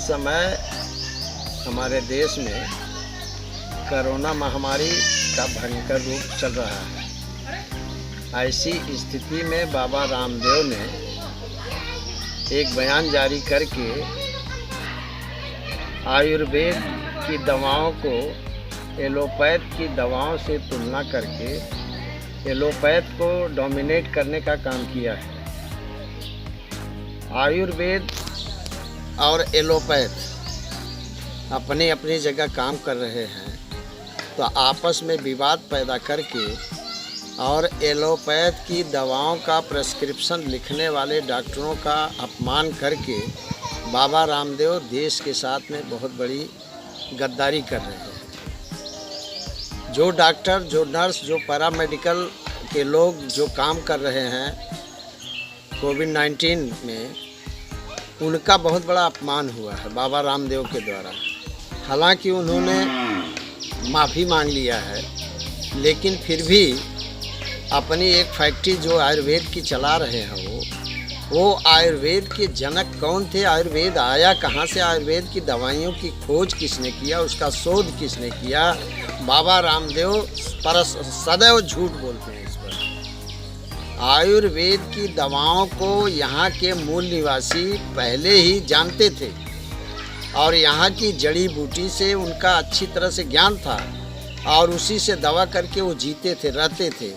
समय हमारे देश में कोरोना महामारी का भयंकर रूप चल रहा है। ऐसी स्थिति में बाबा रामदेव ने एक बयान जारी करके आयुर्वेद की दवाओं को एलोपैथ की दवाओं से तुलना करके एलोपैथ को डोमिनेट करने का काम किया है। आयुर्वेद और एलोपैथ अपनी अपनी जगह काम कर रहे हैं, तो आपस में विवाद पैदा करके और एलोपैथ की दवाओं का प्रेस्क्रिप्शन लिखने वाले डॉक्टरों का अपमान करके बाबा रामदेव देश के साथ में बहुत बड़ी गद्दारी कर रहे हैं। जो डॉक्टर, जो नर्स, जो पैरामेडिकल के लोग जो काम कर रहे हैं कोविड-19 में, उनका बहुत बड़ा अपमान हुआ है बाबा रामदेव के द्वारा। हालांकि उन्होंने माफ़ी मांग लिया है, लेकिन फिर भी अपनी एक फैक्ट्री जो आयुर्वेद की चला रहे हैं, वो आयुर्वेद के जनक कौन थे, आयुर्वेद आया कहाँ से, आयुर्वेद की दवाइयों की खोज किसने किया, उसका शोध किसने किया, बाबा रामदेव पर सदैव झूठ बोलते हैं इस पर। आयुर्वेद की दवाओं को यहाँ के मूल निवासी पहले ही जानते थे और यहाँ की जड़ी बूटी से उनका अच्छी तरह से ज्ञान था और उसी से दवा करके वो जीते थे, रहते थे।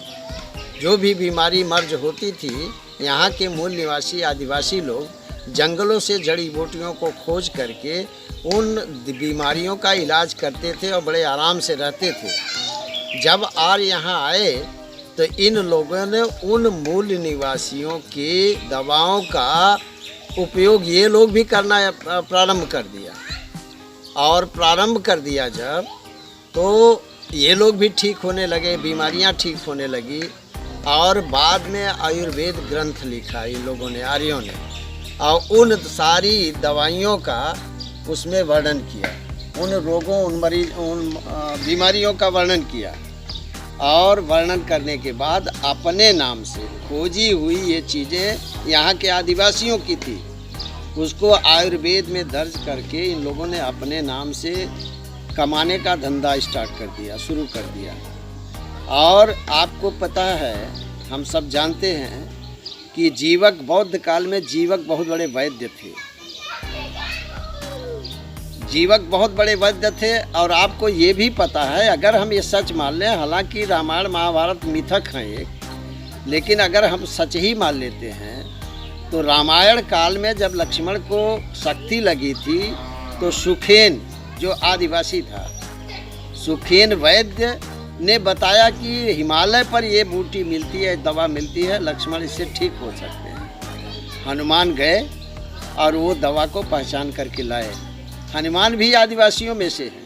जो भी बीमारी मर्ज होती थी, यहाँ के मूल निवासी आदिवासी लोग जंगलों से जड़ी बूटियों को खोज करके उन बीमारियों का इलाज करते थे और बड़े आराम से रहते थे। जब आर्य यहाँ आए तो इन लोगों ने उन मूल निवासियों की दवाओं का उपयोग ये लोग भी करना प्रारंभ कर दिया, और प्रारंभ कर दिया जब, तो ये लोग भी ठीक होने लगे, बीमारियां ठीक होने लगी। और बाद में आयुर्वेद ग्रंथ लिखा इन लोगों ने, आर्यों ने, और उन सारी दवाइयों का उसमें वर्णन किया, उन रोगों, उन बीमारियों का वर्णन किया। और वर्णन करने के बाद अपने नाम से खोजी हुई ये चीज़ें यहाँ के आदिवासियों की थी, उसको आयुर्वेद में दर्ज करके इन लोगों ने अपने नाम से कमाने का धंधा स्टार्ट कर दिया, शुरू कर दिया। और आपको पता है, हम सब जानते हैं कि जीवक, बौद्ध काल में जीवक बहुत बड़े वैद्य थे, जीवक बहुत बड़े वैद्य थे। और आपको ये भी पता है, अगर हम ये सच मान लें, हालांकि रामायण महाभारत मिथक हैं एक, लेकिन अगर हम सच ही मान लेते हैं तो रामायण काल में जब लक्ष्मण को शक्ति लगी थी, तो सुखेन जो आदिवासी था, सुखेन वैद्य ने बताया कि हिमालय पर ये बूटी मिलती है, दवा मिलती है, लक्ष्मण इससे ठीक हो सकते हैं। हनुमान गए और वो दवा को पहचान करके लाए। हनुमान भी आदिवासियों में से है।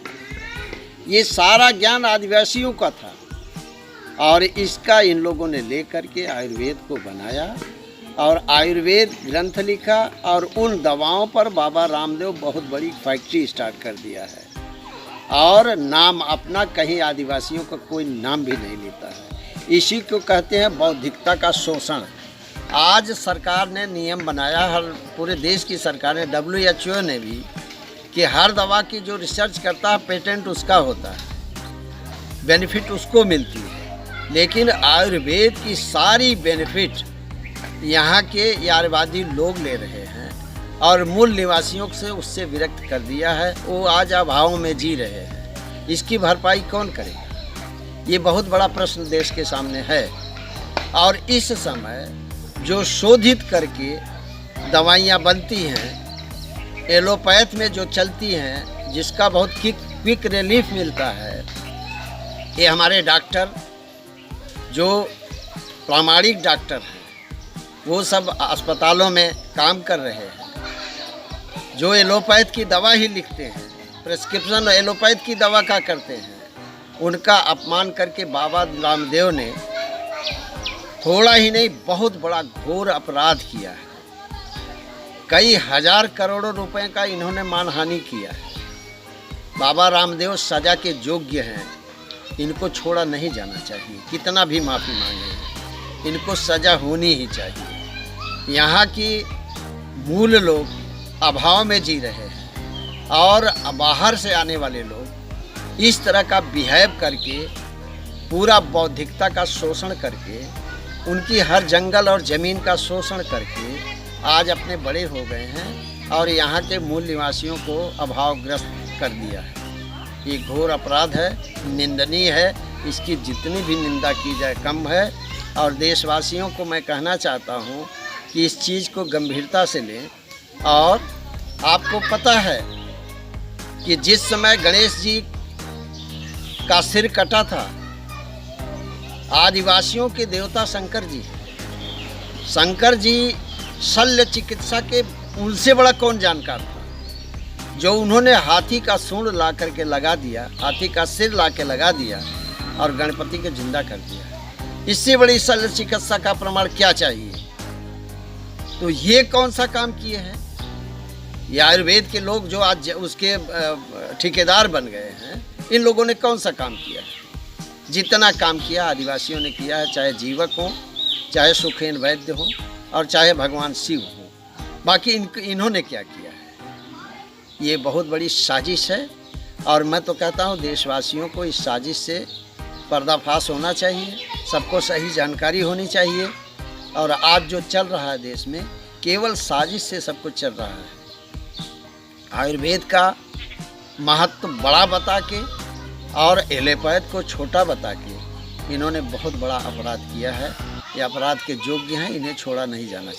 ये सारा ज्ञान आदिवासियों का था और इसका इन लोगों ने ले करके आयुर्वेद को बनाया और आयुर्वेद ग्रंथ लिखा, और उन दवाओं पर बाबा रामदेव बहुत बड़ी फैक्ट्री स्टार्ट कर दिया है। और नाम अपना कहीं आदिवासियों का कोई नाम भी नहीं लेता है। इसी को कहते हैं बौद्धिकता का शोषण। आज सरकार ने नियम बनाया, हर पूरे देश की सरकार ने, WHO ने भी, कि हर दवा की जो रिसर्च करता है पेटेंट उसका होता है, बेनिफिट उसको मिलती है। लेकिन आयुर्वेद की सारी बेनिफिट यहाँ के यारवादी लोग ले रहे हैं और मूल निवासियों से उससे विरक्त कर दिया है। वो आज अभाव में जी रहे हैं। इसकी भरपाई कौन करेगा? ये बहुत बड़ा प्रश्न देश के सामने है। और इस समय जो शोधित करके दवाइयाँ बनती हैं, एलोपैथ में जो चलती हैं, जिसका बहुत क्विक रिलीफ मिलता है, ये हमारे डॉक्टर जो प्रामाणिक डॉक्टर हैं, वो सब अस्पतालों में काम कर रहे हैं, जो एलोपैथ की दवा ही लिखते हैं, प्रेस्क्रिप्शन एलोपैथ की दवा का करते हैं, उनका अपमान करके बाबा रामदेव ने थोड़ा ही नहीं बहुत बड़ा घोर अपराध किया है। कई हजार करोड़ों रुपए का इन्होंने मानहानि किया है। बाबा रामदेव सजा के योग्य हैं, इनको छोड़ा नहीं जाना चाहिए। कितना भी माफ़ी मांगे, इनको सजा होनी ही चाहिए। यहाँ की मूल लोग अभाव में जी रहे हैं, और बाहर से आने वाले लोग इस तरह का बिहेव करके, पूरा बौद्धिकता का शोषण करके, उनकी हर जंगल और ज़मीन का शोषण करके आज अपने बड़े हो गए हैं और यहाँ के मूल निवासियों को अभावग्रस्त कर दिया है। ये घोर अपराध है, निंदनीय है। इसकी जितनी भी निंदा की जाए कम है। और देशवासियों को मैं कहना चाहता हूँ कि इस चीज़ को गंभीरता से लें। और आपको पता है कि जिस समय गणेश जी का सिर कटा था, आदिवासियों के देवता शंकर जी, शंकर जी शल्य चिकित्सा के उनसे बड़ा कौन जानकार था, जो उन्होंने हाथी का सूंड ला करके लगा दिया, हाथी का सिर ला के लगा दिया और गणपति को जिंदा कर दिया। इससे बड़ी शल्य चिकित्सा का प्रमाण क्या चाहिए? तो ये कौन सा काम किए हैं? ये आयुर्वेद के लोग जो आज उसके ठेकेदार बन गए हैं, इन लोगों ने कौन सा काम किया है? जितना काम किया आदिवासियों ने किया है, चाहे जीवक हो, चाहे सुखेन वैद्य हो और चाहे भगवान शिव हो। बाकी इन्होंने क्या किया है? ये बहुत बड़ी साजिश है। और मैं तो कहता हूँ देशवासियों को इस साजिश से पर्दाफाश होना चाहिए, सबको सही जानकारी होनी चाहिए। और आज जो चल रहा है देश में, केवल साजिश से सब कुछ चल रहा है। आयुर्वेद का महत्व बड़ा बता के और एलोपैथ को छोटा बता के इन्होंने बहुत बड़ा अपराध किया है। ये अपराध के योग्य हैं, इन्हें छोड़ा नहीं जाना चाहिए।